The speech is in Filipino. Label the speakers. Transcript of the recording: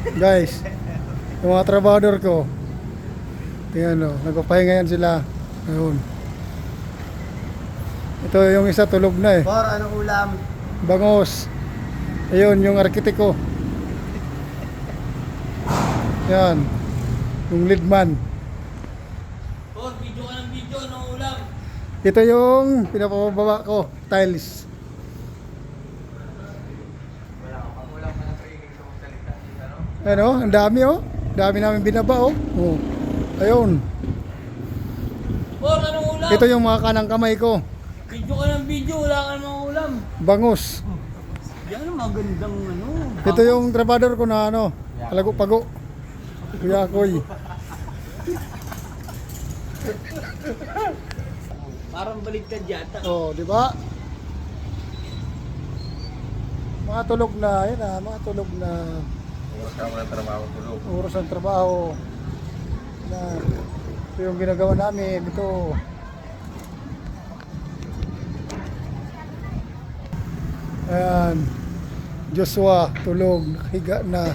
Speaker 1: Guys, yung mga trabador ko. Tingnan o, nagpapahinga yan sila. Ayun. Ito yung isa tulog na eh.
Speaker 2: Por, anong ulam?
Speaker 1: Bangos. Ayun, yung arkitek ko. Yan. Yung lead man.
Speaker 3: Por, video ka ng video, anong ulam?
Speaker 1: Ito yung pinapababa ko. Tiles.
Speaker 2: Wala ka pang ulam ka ng training sa magsalita. Ano?
Speaker 1: Ano, ang dami oh. Dami namin binaba oh. Oh. Ayun.
Speaker 3: Por, anong ulam?
Speaker 1: Ito yung mga kanang kamay ko.
Speaker 3: Video ka ng video, wala ka namang ulam.
Speaker 1: Bangus.
Speaker 3: Yan ang magandang ano.
Speaker 1: Ito yung trabador ko na ano. Palago-pago. Kuya Koy.
Speaker 3: Parang baligtad yata.
Speaker 1: Oh, di ba? Mga tulog na, yun ah, mga tulog na
Speaker 2: Oras ka mo ng trabaho, tulog.
Speaker 1: oras ng trabaho. Na ito yung ginagawa namin, ito. Ayan. Joshua, tulog, nakahiga na.